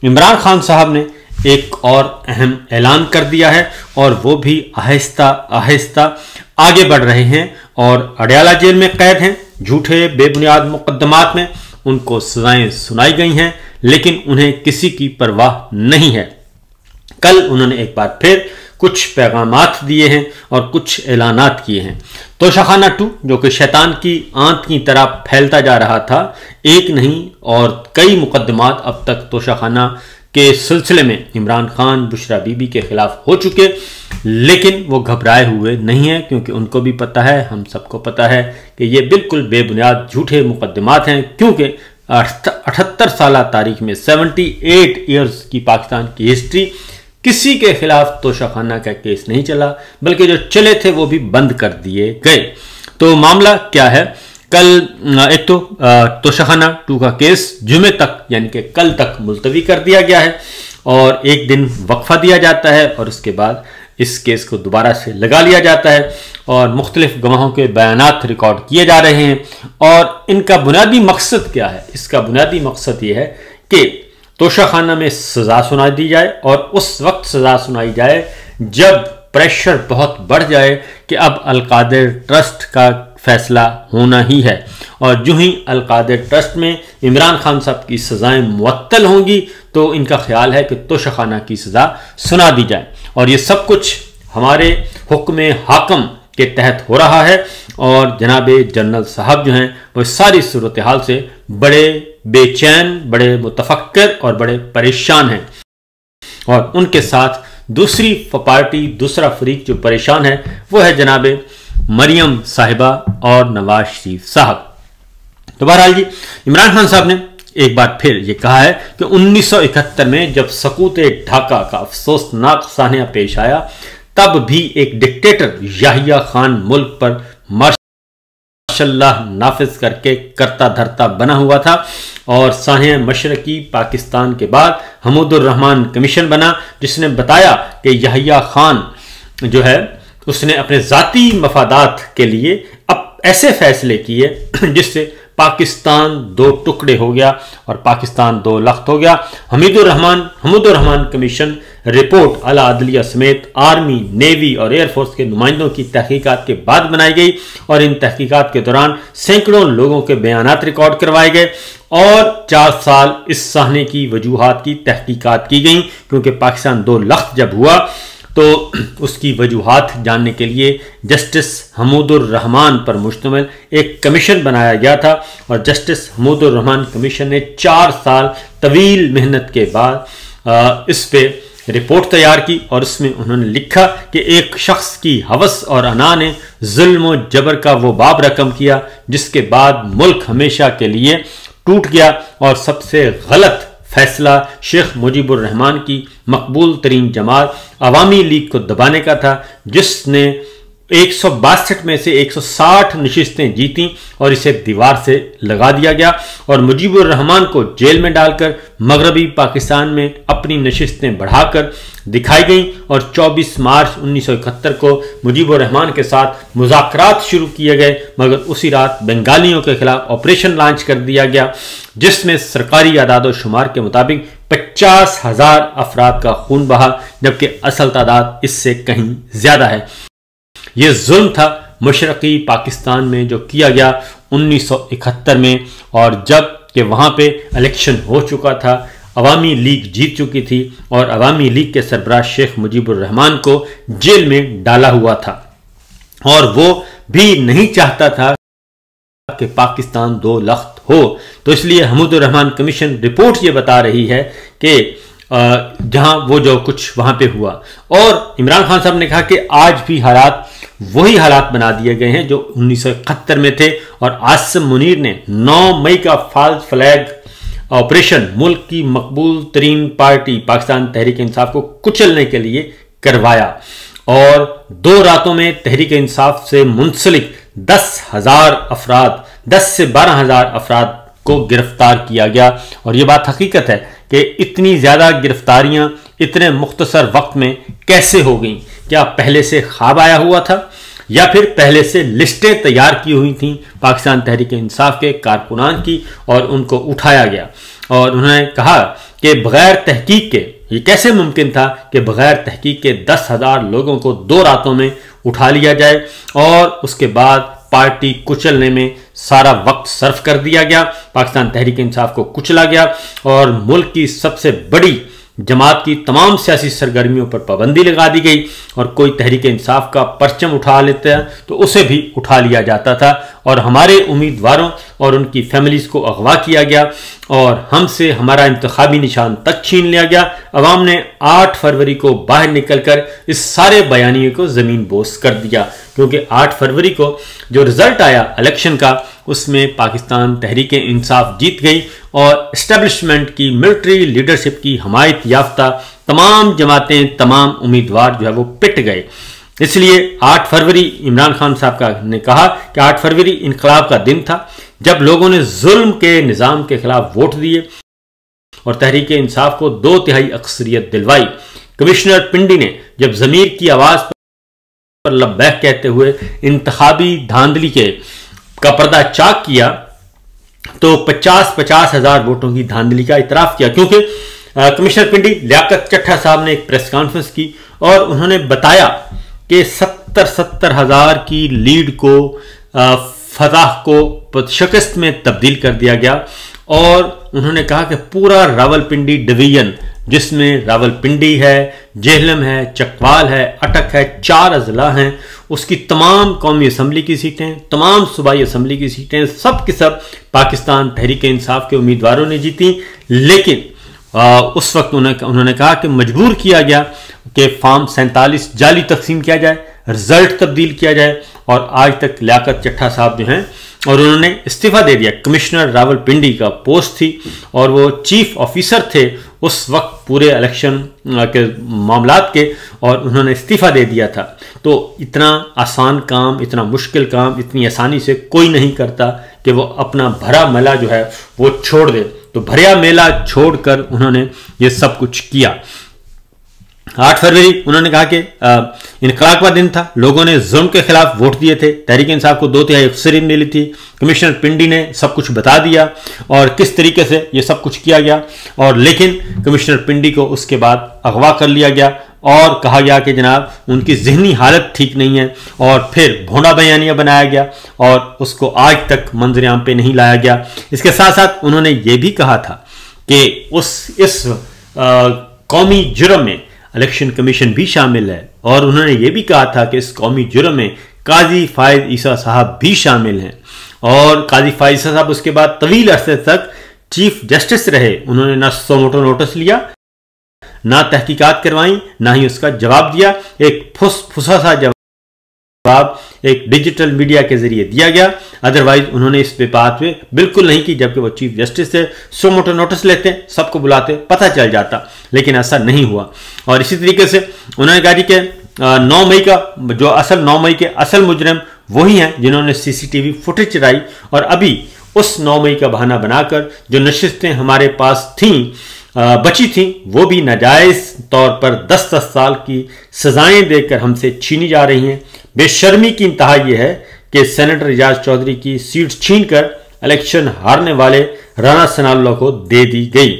इमरान खान साहब ने एक और अहम ऐलान कर दिया है और वो भी आहिस्ता आहिस्ता आगे बढ़ रहे हैं और अडयाला जेल में कैद हैं। झूठे बेबुनियाद मुकदमात में उनको सजाएं सुनाई गई हैं, लेकिन उन्हें किसी की परवाह नहीं है। कल उन्होंने एक बार फिर कुछ पैगामात दिए हैं और कुछ ऐलानात किए हैं। तोशाखाना 2 जो कि शैतान की आंत की तरह फैलता जा रहा था, एक नहीं और कई मुकदमात अब तक तोशाखाना के सिलसिले में इमरान खान, बुशरा बीबी के खिलाफ हो चुके, लेकिन वो घबराए हुए नहीं है, क्योंकि उनको भी पता है, हम सबको पता है कि ये बिल्कुल बेबुनियाद झूठे मुकदमात हैं। क्योंकि 78 साल तारीख में 78 ईयर्स की पाकिस्तान की हिस्ट्री, किसी के खिलाफ तोशाखाना का केस नहीं चला, बल्कि जो चले थे वो भी बंद कर दिए गए। तो मामला क्या है? कल एक तो तोशाखाना 2 का केस जुमे तक यानी कि कल तक मुलतवी कर दिया गया है और एक दिन वक्फा दिया जाता है और उसके बाद इस केस को दोबारा से लगा लिया जाता है और मुख्तलिफ गवाहों के बयानात रिकॉर्ड किए जा रहे हैं। और इनका बुनियादी मकसद क्या है? इसका बुनियादी मकसद ये है कि तोशाखाना में सजा सुनाई दी जाए और उस वक्त सजा सुनाई जाए जब प्रेशर बहुत बढ़ जाए कि अब अलकादिर ट्रस्ट का फैसला होना ही है, और जो ही अलकादिर ट्रस्ट में इमरान खान साहब की सजाएं मुअत्तल होंगी तो इनका ख्याल है कि तोशाखाना की सजा सुना दी जाए। और ये सब कुछ हमारे हुक्म हाकम के तहत हो रहा है और जनाबे जनरल साहब जो हैं वो सारी सूरत हाल से बड़े बेचैन, बड़े मुतफक्कर और बड़े परेशान हैं। और उनके साथ दूसरी पार्टी, दूसरा फरीक जो परेशान है वो है जनाबे मरियम साहिबा और नवाज शरीफ साहब। तो बहरहाल जी, इमरान खान साहब ने एक बार फिर ये कहा है कि 1971 में जब सकूत ढाका का अफसोसनाक सानिया पेश आया, तब भी एक डिक्टेटर याहिया खान मुल्क पर मार्शल्लाह नाफिज करके करता धरता बना हुआ था और सानिया मशरकी पाकिस्तान के बाद हमूदुर रहमान कमीशन बना, जिसने बताया कि याहिया खान जो है उसने अपने जाती मफादात के लिए अब ऐसे फैसले किए जिससे पाकिस्तान 2 टुकड़े हो गया और पाकिस्तान 2 लख्त हो गया। हमूदुर रहमान कमीशन रिपोर्ट आला अदलिया समेत आर्मी, नेवी और एयरफोर्स के नुमाइंदों की तहकीकात के बाद बनाई गई और इन तहकीकात के दौरान सैकड़ों लोगों के बयानात रिकॉर्ड करवाए गए और 4 साल इस साहने की वजूहात की तहकीकात की गई, क्योंकि पाकिस्तान 2 लख्त जब हुआ तो उसकी वजूहात जानने के लिए जस्टिस हमूदुर रहमान पर मुश्तमिल एक कमीशन बनाया गया था और जस्टिस हमूदुर रहमान कमीशन ने 4 साल तवील मेहनत के बाद इस पे रिपोर्ट तैयार की और उसमें उन्होंने लिखा कि एक शख्स की हवस और अना ने जुल्म और जबर का वो बाब रकम किया जिसके बाद मुल्क हमेशा के लिए टूट गया और सबसे गलत फैसला शेख मुजीबुर रहमान की मकबूल तरीन जमात अवामी लीग को दबाने का था, जिसने 162 में से 160 नशिस्तें जीती और इसे दीवार से लगा दिया गया और मुजीबुर रहमान को जेल में डालकर मगरबी पाकिस्तान में अपनी नशिस्तें बढ़ाकर दिखाई गई और 24 मार्च 1971 को मुजीबुर रहमान के साथ मुज़ाकरात शुरू किए गए, मगर उसी रात बंगालियों के खिलाफ ऑपरेशन लॉन्च कर दिया गया, जिसमें सरकारी आदाद व शुमार के मुताबिक 50,000 अफराद का खून बहा, जबकि असल तादाद इससे कहीं ज्यादा है। यह जुल्म था मशरकी पाकिस्तान में जो किया गया 1971 में, और जब कि वहां पे इलेक्शन हो चुका था, अवामी लीग जीत चुकी थी और अवामी लीग के सरबराह शेख मुजीबुर रहमान को जेल में डाला हुआ था और वो भी नहीं चाहता था कि पाकिस्तान 2 लख्त हो। तो इसलिए हमूदुर रहमान कमीशन रिपोर्ट ये बता रही है कि जहां वो जो कुछ वहां पे हुआ, और इमरान खान साहब ने कहा कि आज भी हालात वही हालात बना दिए गए हैं जो 1971 में थे और आसिम मुनीर ने 9 मई का फाल्स फ्लैग ऑपरेशन मुल्क की मकबूल तरीन पार्टी पाकिस्तान तहरीक इंसाफ को कुचलने के लिए करवाया और 2 रातों में तहरीक इंसाफ से मुंसलिक 10,000 अफराद, 10 से 12,000 अफराद को गिरफ्तार किया गया। और ये बात हकीकत है कि इतनी ज्यादा गिरफ्तारियां इतने मुख्तसर वक्त में कैसे हो गई? क्या पहले से ख्वाब आया हुआ था या फिर पहले से लिस्टें तैयार की हुई थी पाकिस्तान तहरीक इंसाफ के कारकुनान की और उनको उठाया गया। और उन्होंने कहा कि बगैर तहकीक के ये कैसे मुमकिन था कि बगैर तहकीक के 10,000 लोगों को 2 रातों में उठा लिया जाए और उसके बाद पार्टी कुचलने में सारा वक्त सर्फ कर दिया गया, पाकिस्तान तहरीक इंसाफ को कुचला गया और मुल्क की सबसे बड़ी जमात की तमाम सियासी सरगर्मियों पर पाबंदी लगा दी गई और कोई तहरीक इंसाफ का परचम उठा लेता तो उसे भी उठा लिया जाता था और हमारे उम्मीदवारों और उनकी फैमिलीज को अगवा किया गया और हमसे हमारा इंतखाबी निशान तक छीन लिया गया। अवाम ने 8 फरवरी को बाहर निकलकर इस सारे बयानिए को ज़मीन बोस कर दिया, क्योंकि 8 फरवरी को जो रिजल्ट आया इलेक्शन का उसमें पाकिस्तान तहरीक इंसाफ जीत गई और इस्टेब्लिशमेंट की मिलिट्री लीडरशिप की हमायत याफ्ता तमाम जमातें, तमाम उम्मीदवार जो है वो पिट गए। इसलिए 8 फरवरी इमरान खान साहब ने कहा कि 8 फरवरी इनकलाब का दिन था, जब लोगों ने जुल्म के निज़ाम के खिलाफ वोट दिए और तहरीक इंसाफ को 2/3 अक्सरियत दिलवाई। कमिश्नर पिंडी ने जब ज़मीर की आवाज़ पर लब्बैक कहते हुए इंतखाबी धांधली का पर्दा चाक किया तो 50-50 हज़ार वोटों की धांधली का इतराफ़ किया, क्योंकि कमिश्नर पिंडी लियाकत चट्टा साहब ने एक प्रेस कॉन्फ्रेंस की और उन्होंने बताया कि 70 हज़ार की लीड को फतह को शिकस्त में तब्दील कर दिया गया और उन्होंने कहा कि पूरा रावलपिंडी डिवीजन, जिसमें रावलपिंडी है, जेहलम है, चकवाल है, अटक है, 4 अजला हैं, उसकी तमाम कौमी असम्बली की सीटें, तमाम सूबाई असम्बली की सीटें सब के सब पाकिस्तान तहरीक इंसाफ के उम्मीदवारों ने जीती। लेकिन उस वक्त उन्होंने कहा कि मजबूर किया गया कि फॉर्म 47 जाली तकसीम किया जाए, रिजल्ट तब्दील किया जाए और आज तक लियाकत चट्टा साहब जो हैं और उन्होंने इस्तीफ़ा दे दिया। कमिश्नर रावलपिंडी का पोस्ट थी और वो चीफ ऑफिसर थे उस वक्त पूरे इलेक्शन के मामलात के और उन्होंने इस्तीफ़ा दे दिया था। तो इतना आसान काम, इतना मुश्किल काम इतनी आसानी से कोई नहीं करता कि वो अपना भरा मेला जो है वो छोड़ दे। तो भरा मेला छोड़कर उन्होंने ये सब कुछ किया। 8 फरवरी उन्होंने कहा कि इनकलाब का दिन था, लोगों ने जुल्म के खिलाफ वोट दिए थे, तहरीक इंसाफ को 2/3 अक्सरियत मिली थी। कमिश्नर पिंडी ने सब कुछ बता दिया और किस तरीके से ये सब कुछ किया गया और लेकिन कमिश्नर पिंडी को उसके बाद अगवा कर लिया गया और कहा गया कि जनाब उनकी जहनी हालत ठीक नहीं है और फिर भोंडा बयानिया बनाया गया और उसको आज तक मंजर-ए-आम पे नहीं लाया गया। इसके साथ साथ उन्होंने ये भी कहा था कि इस कौमी जुर्म में इलेक्शन कमीशन भी शामिल है और उन्होंने ये भी कहा था कि इस कौमी जुर्म में काजी फायद ईसा साहब भी शामिल हैं और काजी फायद ईसा साहब उसके बाद तवील अरसे तक चीफ जस्टिस रहे। उन्होंने ना सोमोटो नोटिस लिया, ना तहकीकात करवाई, ना ही उसका जवाब दिया। एक फुसा सा जवाब एक डिजिटल मीडिया के जरिए दिया गया, अदरवाइज उन्होंने इस बात पे बिल्कुल नहीं की। जबकि वो चीफ जस्टिस थे, सोमोटो नोटिस लेते, सबको बुलाते, पता चल जाता, लेकिन ऐसा नहीं हुआ। और इसी तरीके से उन्होंने कहा कि 9 मई का जो 9 मई के असल मुजरिम वही हैं जिन्होंने सीसीटीवी फुटेज चुराई और अभी उस 9 मई का बहाना बनाकर जो नशिस्तें हमारे पास थीं बची थी वो भी नाजायज तौर पर 10-10 साल की सजाएं देकर हमसे छीनी जा रही हैं। बेशर्मी की इंतहा यह है कि सेनेटर एजाज चौधरी की सीट छीनकर इलेक्शन हारने वाले राना सनाउल्लाह को दे दी गई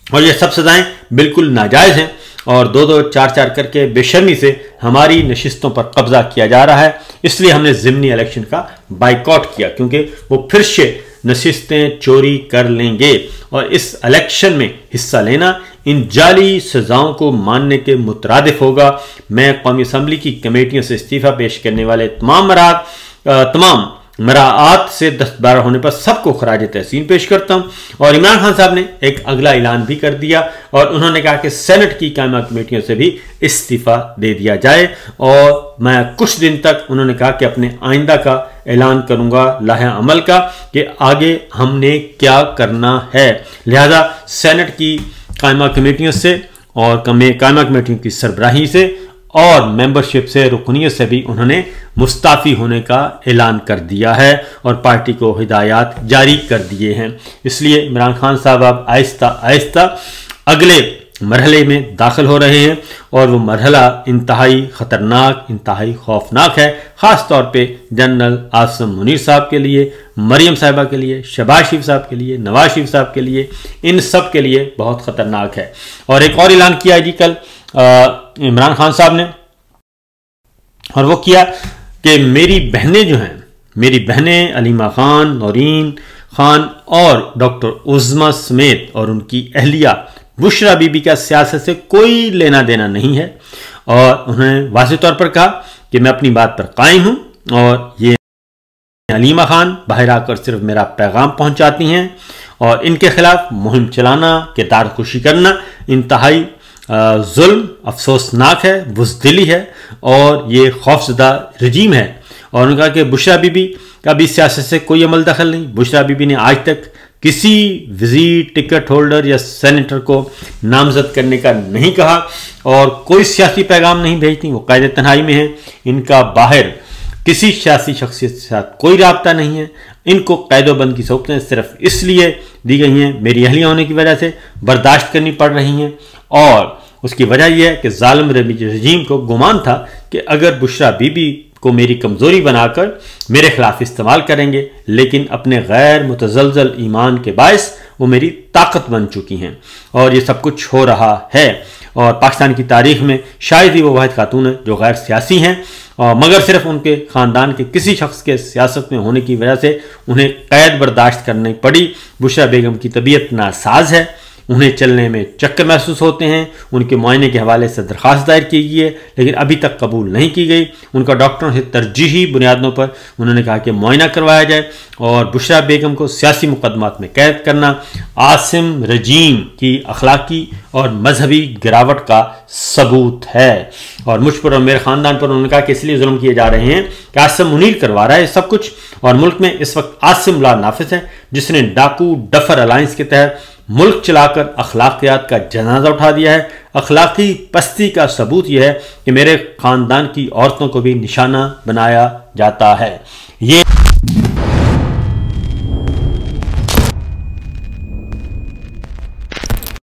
और ये सब सजाएं बिल्कुल नाजायज हैं और 2-2, 4-4 करके बेशर्मी से हमारी नशिस्तों पर कब्जा किया जा रहा है। इसलिए हमने ज़िमनी इलेक्शन का बाइकआउट किया, क्योंकि वो फिर से नशिस्तें चोरी कर लेंगे और इस इलेक्शन में हिस्सा लेना इन जाली सजाओं को मानने के मुतरादिफ होगा। मैं कौमी असम्बली की कमेटियों से इस्तीफ़ा पेश करने वाले तमाम मराआत से दस्तबरदार होने पर सबको खराज तहसीन पेश करता हूँ। और इमरान खान साहब ने एक अगला ऐलान भी कर दिया और उन्होंने कहा कि सेनेट की कायमा कमेटियों से भी इस्तीफ़ा दे दिया जाए और मैं कुछ दिन तक उन्होंने कहा कि अपने आइंदा का ऐलान करूंगा लाहे अमल का कि आगे हमने क्या करना है। लिहाजा सेनेट की कायमा कमेटियों से और कायमा कमेटियों की सरबराही से और मेंबरशिप से, रुकनीत से भी उन्होंने मुस्ताफ़ी होने का ऐलान कर दिया है और पार्टी को हिदायत जारी कर दिए हैं। इसलिए इमरान खान साहब अब आहिस्ता आहिस्ता अगले मरहले में दाखिल हो रहे हैं और वो मरहला इंतहाई ख़तरनाक, इंतहाई खौफनाक है। ख़ास तौर पे जनरल आसिम मुनीर साहब के लिए, मरियम साहिबा के लिए, शहबाज शरीफ साहब के लिए, नवाज शरीफ साहब के लिए, इन सब के लिए बहुत ख़तरनाक है। और एक और ऐलान किया है जी कल इमरान खान साहब ने, और वो किया कि मेरी बहनें जो हैं, मेरी बहनें अलीमा खान, नौरीन खान और डॉक्टर उज़्मा समेत और उनकी अहलिया बुशरा बीबी का सियासत से कोई लेना देना नहीं है। और उन्होंने वाज़ेह तौर पर कहा कि मैं अपनी बात पर कायम हूं और ये अलीमा खान बाहर आकर सिर्फ मेरा पैगाम पहुंचाती हैं और इनके खिलाफ मुहिम चलाना, किरदार खुशी करना इंतहाई जुल्म, अफसोसनाक है, बुज़दिली है और ये खौफजदा रजीम है। और उन्होंने कहा कि बुशरा बीबी का भी सियासत से कोई अमल दखल नहीं। बुशरा बीबी ने आज तक किसी विजिट, टिकट होल्डर या सेनेटर को नामजद करने का नहीं कहा और कोई सियासी पैगाम नहीं भेजती। वो कायदे तन्हाई में है, इनका बाहर किसी सियासी शख्सियत के साथ कोई राब्ता नहीं है। इनको कैदोबंद की सहूलतें सिर्फ इसलिए दी गई हैं, मेरी अहलिया होने की वजह से बर्दाश्त करनी पड़ रही हैं। और उसकी वजह यह है कि जालिम रजीम को गुमान था कि अगर बुशरा बीबी को मेरी कमज़ोरी बनाकर मेरे खिलाफ इस्तेमाल करेंगे, लेकिन अपने गैर मुतज़लज़ल ईमान के बायस वो मेरी ताकत बन चुकी हैं और ये सब कुछ हो रहा है। और पाकिस्तान की तारीख में शायद ही वो वाहिद खातून है जो गैर सियासी हैं, मगर सिर्फ उनके ख़ानदान के किसी शख्स के सियासत में होने की वजह से उन्हें कैद बर्दाश्त करनी पड़ी। बुशरा बेगम की तबीयत नासाज है, उन्हें चलने में चक्कर महसूस होते हैं। उनके मुआयने के हवाले से दरख्वास्त दायर की गई है लेकिन अभी तक कबूल नहीं की गई। उनका डॉक्टरों से तरजीही बुनियादों पर उन्होंने कहा कि मुआयना करवाया जाए और बुशरा बेगम को सियासी मुकदमात में कैद करना आसिम रजीम की अखलाकी और मजहबी गिरावट का सबूत है। और मुझ पर और मेरे ख़ानदान पर उन्होंने कहा कि इसलिए जुल्म किए जा रहे हैं कि आसिम मुनीर करवा रहा है सब कुछ और मुल्क में इस वक्त आसिम ला नाफिज है जिसने डाकू डफर अलायंस के तहत मुल्क चलाकर अखलाकियात का जनाजा उठा दिया है। अखलाकी पस्ती का सबूत यह है कि मेरे ख़ानदान की औरतों को भी निशाना बनाया जाता है। ये